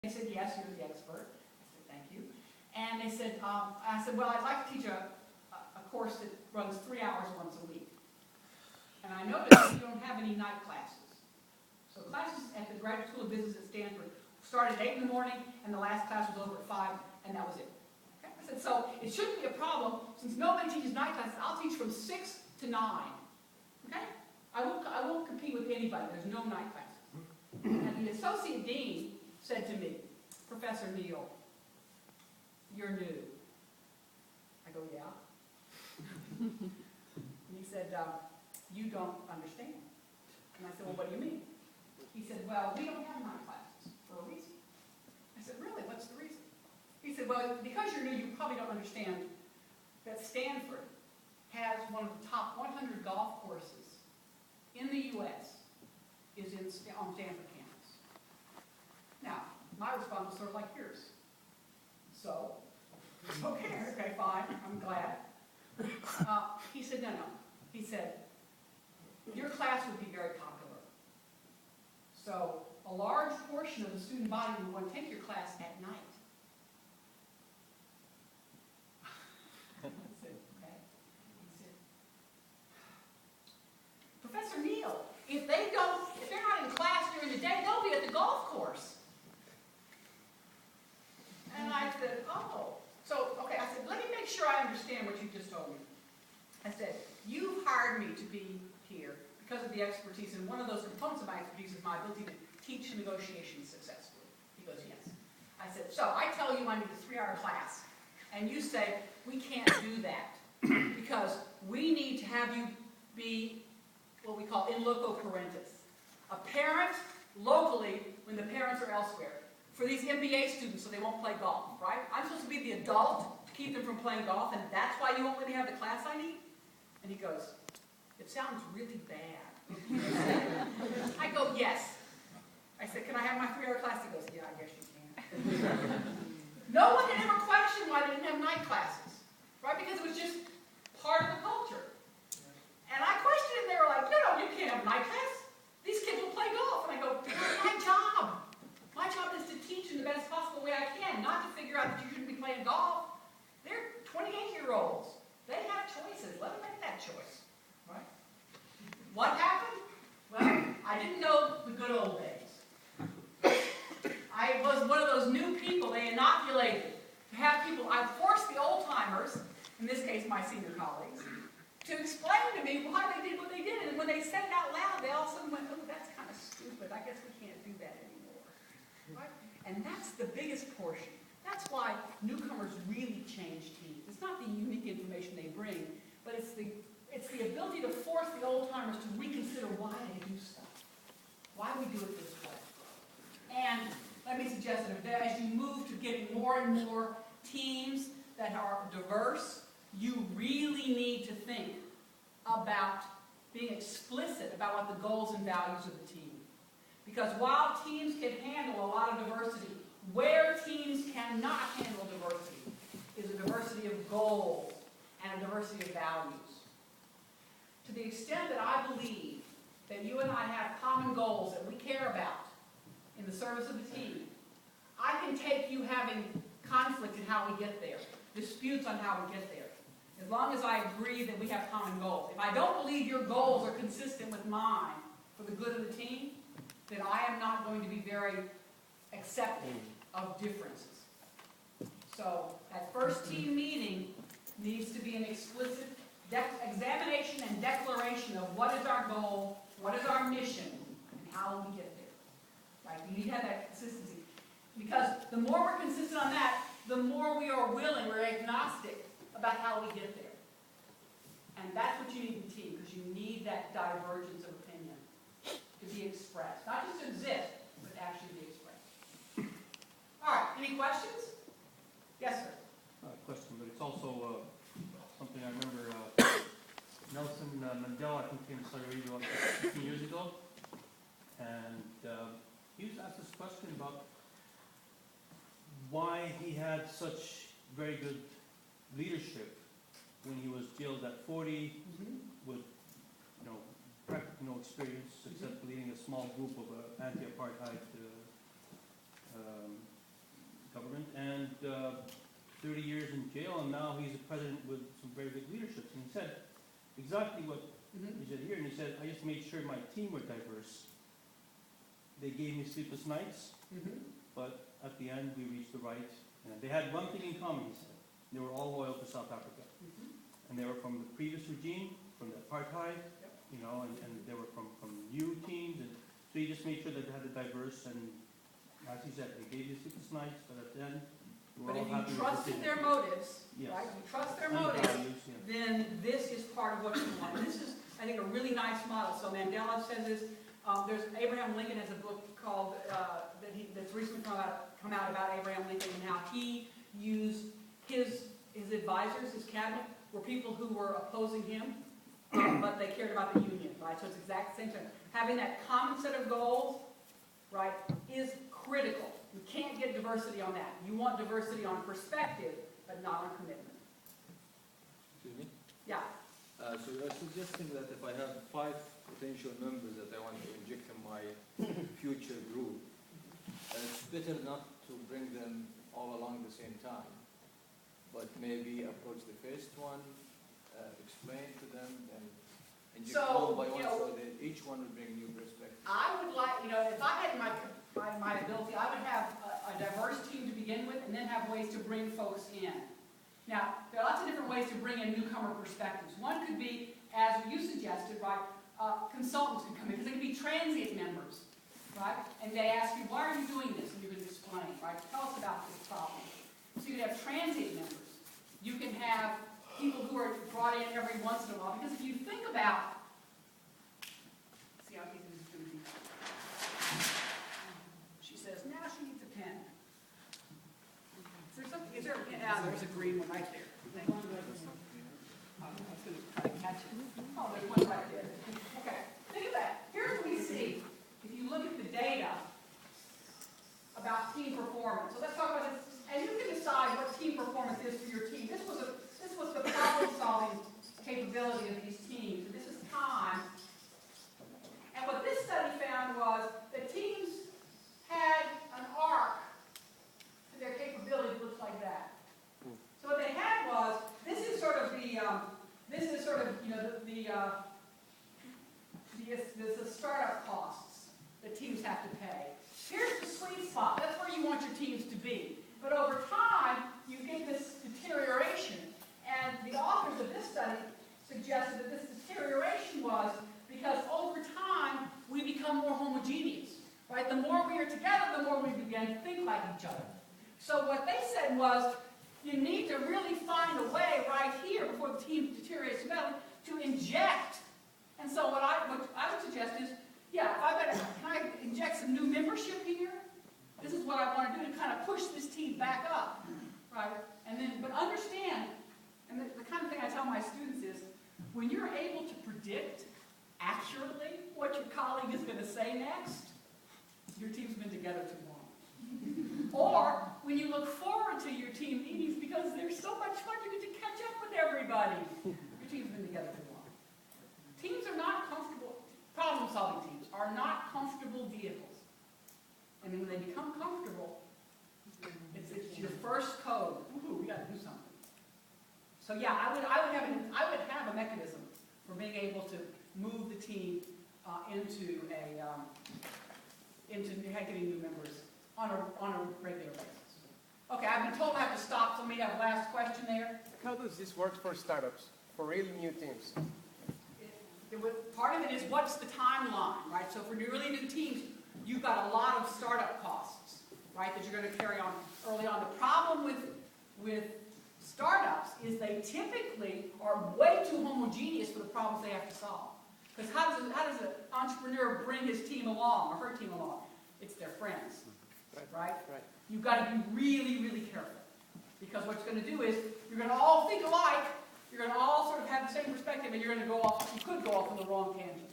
They said, yes, you're the expert. I said, thank you. And they said, I said, well, I'd like to teach a course that runs 3 hours once a week. And I noticed that you don't have any night classes. So classes at the Graduate School of Business at Stanford started at 8 in the morning, and the last class was over at 5, and that was it. Okay? I said, so it shouldn't be a problem, since nobody teaches night classes. I'll teach from 6 to 9. Okay? I won't compete with anybody. There's no night classes. And the associate dean said to me, Professor Neal, you're new. I go, yeah. And he said, you don't understand. And I said, well, what do you mean? He said, well, we don't have night classes for a reason. I said, really? What's the reason? He said, well, because you're new, you probably don't understand that Stanford has one of the top 100 golf courses in the U.S. is on Stanford campus. Now, my response was sort of like yours. So, okay, fine, I'm glad. He said, no. He said, your class would be very popular. So, a large portion of the student body would want to take your class at night. I said, okay. He said, Professor Neal, if they're not in class during the day, they'll be at the golf course. And I said, oh. So, okay, I said, let me make sure I understand what you just told me. I said, you've hired me to be here because of the expertise, and one of those components of my expertise is my ability to teach negotiations successfully. He goes, yes. I said, so I tell you I need a 3-hour class, and you say, we can't do that because we need to have you be what we call in loco parentis, a parent locally when the parents are elsewhere. For these MBA students so they won't play golf, right? I'm supposed to be the adult to keep them from playing golf, and that's why you won't let me have the class I need? And he goes, it sounds really bad. I go, yes. I said, can I have my 3-hour class? He goes, yeah, I guess you can. No one had ever questioned why they didn't have night classes, right? Because it was just part of the culture. And I questioned it, and they were like, no, you can't have night class. These kids will play golf. And I go, that's my job. My job is to teach in the best possible way I can, not to figure out that you shouldn't be playing golf. They're 28-year-olds. They have choices. Let them make that choice. Right? What happened? Well, I didn't know the good old days. I was one of those new people they inoculated to have people. I forced the old-timers, in this case my senior colleagues, to explain to me why they did what they did. And when they said it out loud, they all of a sudden went, oh, that's kind of stupid. I guess we can't do that anymore. Right? And that's the biggest portion. That's why newcomers really change teams. It's not the unique information they bring, but it's the ability to force the old-timers to reconsider why they do stuff, why we do it this way. And let me suggest that as you move to getting more and more teams that are diverse, you really need to think about being explicit about what the goals and values of the team. Because while teams can handle a lot of diversity, where teams cannot handle diversity is a diversity of goals and a diversity of values. To the extent that I believe that you and I have common goals that we care about in the service of the team, I can take you having conflict in how we get there, disputes on how we get there, as long as I agree that we have common goals. If I don't believe your goals are consistent with mine for the good of the team, then I am not going to be very accepting of differences. So that first team meeting needs to be an explicit examination and declaration of what is our goal, what is our mission, and how will we get there. Right? We need to have that consistency. Because the more we're consistent on that, the more we are willing, we're agnostic about how we get there. And that's what you need in team, because you need that divergence of opinion to be expressed. Not just to exist, but actually be expressed. All right, any questions? Yes, sir. Question, but it's also something I remember Nelson Mandela, I think, came to Saudi Arabia about 15 years ago, and he was asked this question about why he had such very good leadership when he was jailed at 40 with practically no experience except leading a small group of anti-apartheid and 30 years in jail, and now he's a president with some very good leadership. And he said exactly what he said here, and he said, I just made sure my team were diverse. They gave me sleepless nights, but at the end we reached the right. And they had one thing in common, he said. They were all loyal to South Africa. And they were from the previous regime, from the apartheid, you know, and they were from new teams. And so he just made sure that they had the diverse, and as he said, they gave you sleepless nights, but at the end, we were But all if happy you with the trusted decision. their motives, Yes. right, you trust their And the motives, values, yeah. then this is part of what you want. And this is, I think, a really nice model. So Mandela says this. There's Abraham Lincoln has a book called that's recently come out about Abraham Lincoln and how he used his advisors, his cabinet, were people who were opposing him, but they cared about the union, right? So it's exact same thing. Having that common set of goals, right, is critical. You can't get diversity on that. You want diversity on perspective, but not on commitment. Excuse me? Yeah. So you're suggesting that if I have 5 potential members that I want to inject in my future group, it's better not to bring them all along the same time, but maybe approach the first one, explain to them, and inject So, one by one you know, so that each one will bring new perspective. I would like, if I had my ability, I would have a diverse team to begin with and then have ways to bring folks in. Now, there are lots of different ways to bring in newcomer perspectives. One could be, as you suggested, right, consultants could come in, because they could be transient members, right? And they ask you, why are you doing this? And you can explain, right? Tell us about this problem. So you could have transient members. You can have people who are brought in every once in a while, because if you think about, see how easy this is going to be. She says, now she needs a pen. Is there a pen? Ah, there's a green one right there. Thank you. I was going to try to catch it. Oh, there's one right there. Okay, think of that. Here's what we see. If you look at the data about team performance. So let's talk about this. And you can decide what team performance is for your team. This was the problem-solving capability of these teams. And this is time. And what this study found was that teams had an arc to their capability that looks like that. So what they had was, this is sort of the startup costs that teams have to pay. Here's the sweet spot. That's where you want your teams to be. But over time, you get this deterioration. And the authors of this study suggested that this deterioration was because over time, we become more homogeneous. Right? The more we are together, the more we begin to think like each other. So what they said was, you need to really find a way right here before the team deteriorates badly to inject. And so what I would suggest is, yeah, can I inject some new membership here? This is what I want to do to kind of push this team back up, right? And then, but understand, and the kind of thing I tell my students is, when you're able to predict accurately what your colleague is going to say next, your team's been together too long. Or when you look forward to your team meetings because they're so much fun, you get to catch up with everybody. Your team's been together too long. Teams are not comfortable, problem-solving teams are not comfortable vehicles. And then when they become comfortable, it's your first code. Ooh, we got to do something. So yeah, I would have a mechanism for being able to move the team into getting new members on a regular basis. Okay, I've been told I have to stop, so maybe I have a last question there. How does this work for startups, for really new teams? Part of it is what's the timeline, right? So for really new teams, you've got a lot of startup costs, right, that you're going to carry on early on. The problem with startups is they typically are way too homogeneous for the problems they have to solve. Because how does an entrepreneur bring his team along, or her team along? It's their friends, right? You've got to be really, really careful. Because what you're going to do is, you're going to all think alike, you're going to all sort of have the same perspective, and you're going to go off, you could go off on the wrong tangent.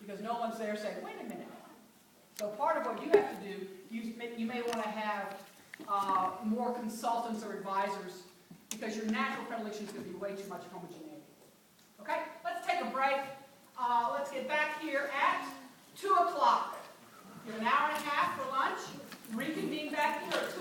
Because no one's there saying, wait a minute. So part of what you have to do, you may want to have more consultants or advisors, because your natural predilection is going to be way too much homogeneity. Okay, let's take a break. Let's get back here at 2 o'clock. You have an hour and a half for lunch. Reconvene back here at 2